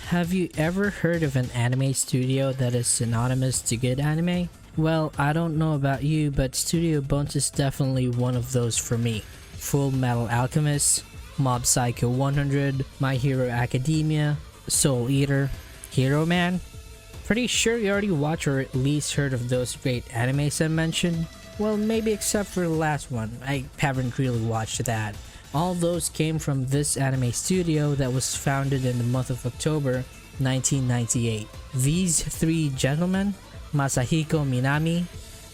Have you ever heard of an anime studio that is synonymous to good anime? Well, I don't know about you, but Studio Bones is definitely one of those for me. Full Metal Alchemist, Mob Psycho 100, My Hero Academia, Soul Eater, Hero Man. Pretty sure you already watched or at least heard of those great animes I mentioned. Well, maybe except for the last one, I haven't really watched that. All those came from this anime studio that was founded in the month of October 1998. These three gentlemen, Masahiko Minami,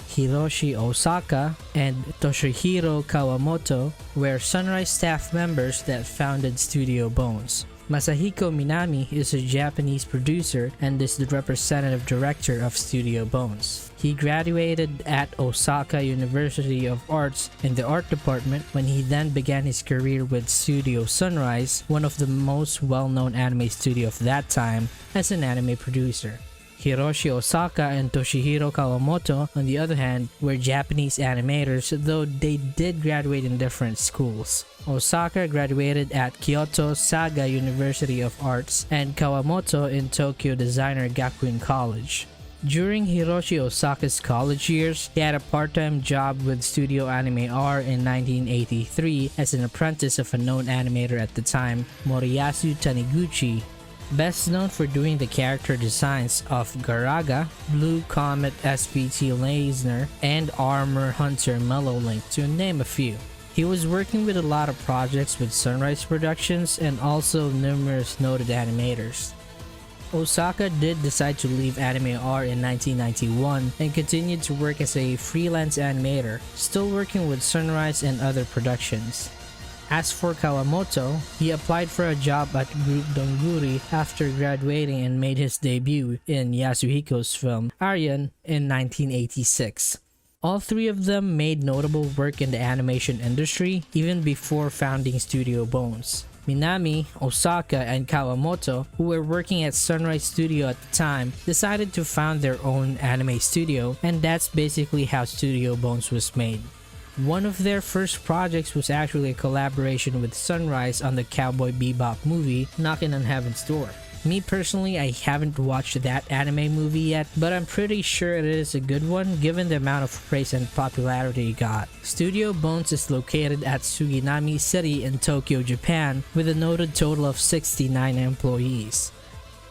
Hiroshi Osaka, and Toshihiro Kawamoto, were Sunrise staff members that founded Studio Bones. Masahiko Minami is a Japanese producer and is the representative director of Studio Bones. He graduated at Osaka University of Arts in the art department when he then began his career with Studio Sunrise, one of the most well-known anime studio of that time, as an anime producer. Hiroshi Osaka and Toshihiro Kawamoto, on the other hand, were Japanese animators, though they did graduate in different schools. Osaka graduated at Kyoto Saga University of Arts and Kawamoto in Tokyo Designer Gakuin College. During Hiroshi Osaka's college years, he had a part-time job with Studio Anime R in 1983 as an apprentice of a known animator at the time, Moriyasu Taniguchi. Best known for doing the character designs of Garaga, Blue Comet SPT Lasner, and Armor Hunter Mellow Link, to name a few. He was working with a lot of projects with Sunrise Productions and also numerous noted animators. Osaka did decide to leave Anime R in 1991 and continued to work as a freelance animator, still working with Sunrise and other productions. As for Kawamoto, he applied for a job at Group Donguri after graduating and made his debut in Yasuhiko's film Aryan in 1986. All three of them made notable work in the animation industry even before founding Studio Bones. Minami, Osaka, and Kawamoto, who were working at Sunrise Studio at the time, decided to found their own anime studio, and that's basically how Studio Bones was made. One of their first projects was actually a collaboration with Sunrise on the Cowboy Bebop movie Knockin' on Heaven's Door. Me personally, I haven't watched that anime movie yet, but I'm pretty sure it is a good one given the amount of praise and popularity it got. Studio Bones is located at Suginami City in Tokyo, Japan, with a noted total of 69 employees.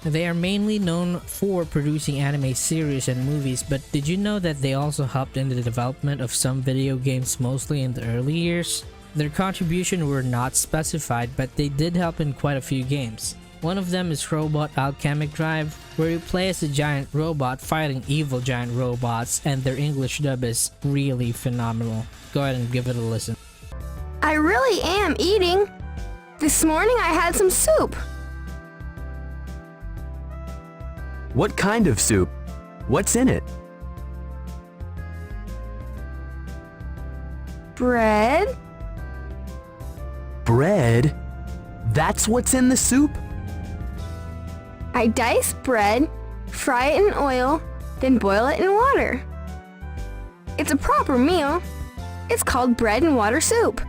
They are mainly known for producing anime series and movies, but did you know that they also helped in the development of some video games mostly in the early years? Their contribution were not specified, but they did help in quite a few games. One of them is Robot Alchemic Drive, where you play as a giant robot fighting evil giant robots, and their English dub is really phenomenal. Go ahead and give it a listen. I really am eating. This morning I had some soup. What kind of soup? What's in it? Bread? Bread? That's what's in the soup? I dice bread, fry it in oil, then boil it in water. It's a proper meal. It's called bread and water soup.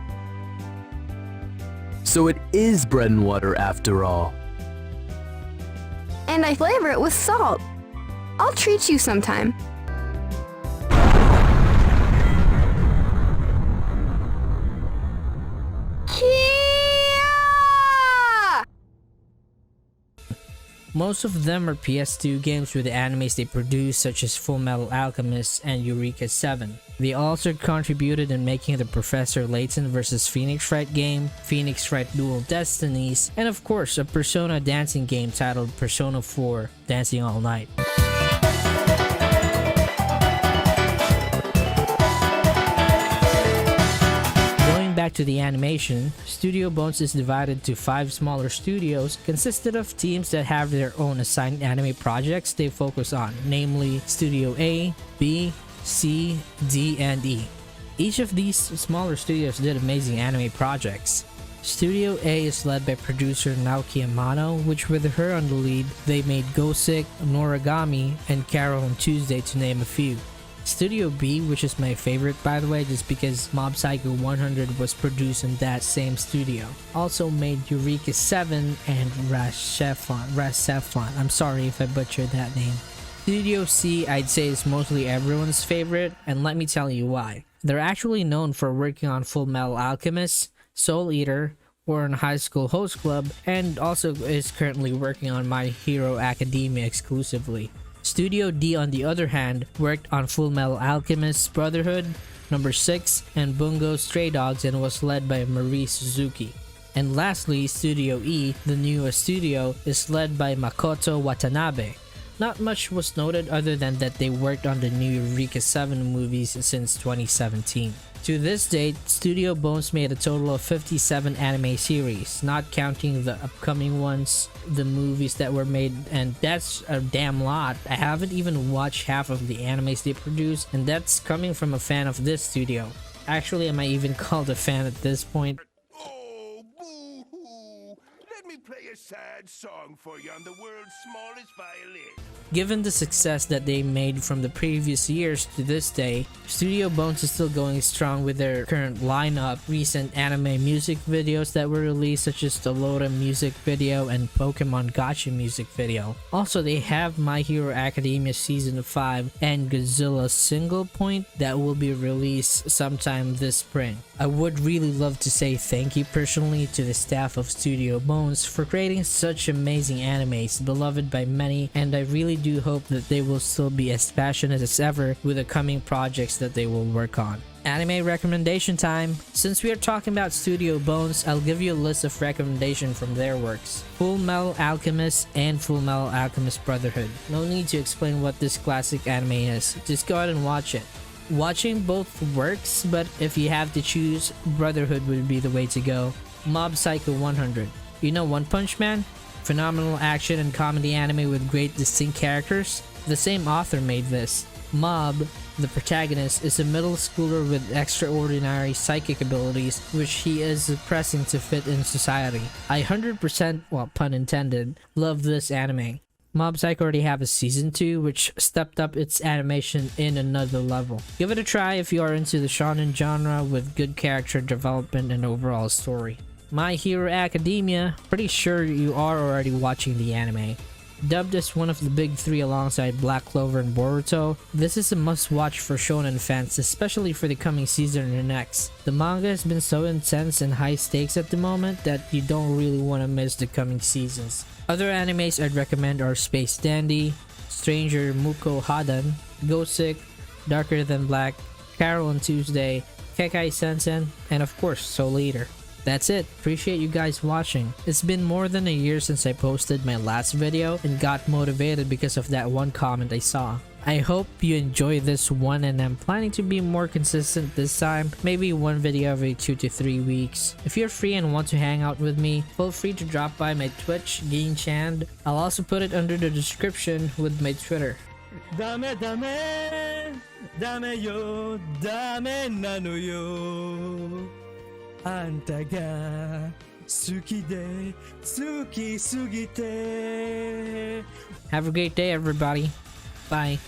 So it is bread and water after all. And I flavor it with salt. I'll treat you sometime. Most of them are PS2 games with the animes they produced, such as Full Metal Alchemist and Eureka 7. They also contributed in making the Professor Layton vs Phoenix Wright game, Phoenix Wright Dual Destinies, and of course a Persona dancing game titled Persona 4 Dancing All Night. Back to the animation, Studio Bones is divided to 5 smaller studios consisted of teams that have their own assigned anime projects they focus on, namely Studio A, B, C, D, and E. Each of these smaller studios did amazing anime projects. Studio A is led by producer Naoki Amano, which with her on the lead, they made Gosick, Noragami, and Carol on Tuesday to name a few. Studio B, which is my favorite by the way, just because Mob Psycho 100 was produced in that same studio, also made Eureka 7 and Rasefon. I'm sorry if I butchered that name. Studio C, I'd say, is mostly everyone's favorite, and let me tell you why. They're actually known for working on Full Metal Alchemist, Soul Eater, Warren High School Host Club, and also is currently working on My Hero Academia exclusively. Studio D, on the other hand, worked on Full Metal Alchemist Brotherhood, Number 6, and Bungo Stray Dogs, and was led by Marie Suzuki. And lastly, Studio E, the newest studio, is led by Makoto Watanabe. Not much was noted other than that they worked on the new Eureka 7 movies since 2017. To this date, Studio Bones made a total of 57 anime series, not counting the upcoming ones, the movies that were made, and that's a damn lot. I haven't even watched half of the animes they produce, and that's coming from a fan of this studio. Actually, am I even called a fan at this point? Oh, boo-hoo! Let me play a sad song for you on the world's smallest violin. Given the success that they made from the previous years to this day, Studio Bones is still going strong with their current lineup. Recent anime music videos that were released, such as the Lora music video and Pokemon Gacha music video. Also, they have My Hero Academia Season 5 and Godzilla Single Point that will be released sometime this spring. I would really love to say thank you personally to the staff of Studio Bones for creating such amazing animes beloved by many, and I really do hope that they will still be as passionate as ever with the coming projects that they will work on. Anime recommendation time. Since we are talking about Studio Bones, I'll give you a list of recommendations from their works. Full Metal Alchemist and Full Metal Alchemist Brotherhood. No need to explain what this classic anime is, just go ahead and watch it. Watching both works, but if you have to choose, Brotherhood would be the way to go. Mob Psycho 100. You know One Punch Man? Phenomenal action and comedy anime with great distinct characters. The same author made this. Mob, the protagonist, is a middle schooler with extraordinary psychic abilities which he is suppressing to fit in society. I 100%, well, pun intended, love this anime. Mob Psycho already have a season 2 which stepped up its animation in another level. Give it a try if you are into the shonen genre with good character development and overall story. My Hero Academia, pretty sure you are already watching the anime. Dubbed as one of the big three alongside Black Clover and Boruto, this is a must-watch for shonen fans, especially for the coming season and the next. The manga has been so intense and high stakes at the moment that you don't really want to miss the coming seasons. Other animes I'd recommend are Space Dandy, Stranger Muko Hadan, Gosick, Darker Than Black, Carol on Tuesday, Kekai Sensen, and of course Soul Eater. That's it. Appreciate you guys watching. It's been more than a year since I posted my last video and got motivated because of that one comment I saw. I hope you enjoy this one, and I'm planning to be more consistent this time, maybe one video every 2 to 3 weeks. If you're free and want to hang out with me, feel free to drop by my Twitch, Ginchand. I'll also put it under the description with my Twitter. Dame dame, dame yo, dame nano yo. あんたが好きで好きすぎて Have a great day, everybody. Bye.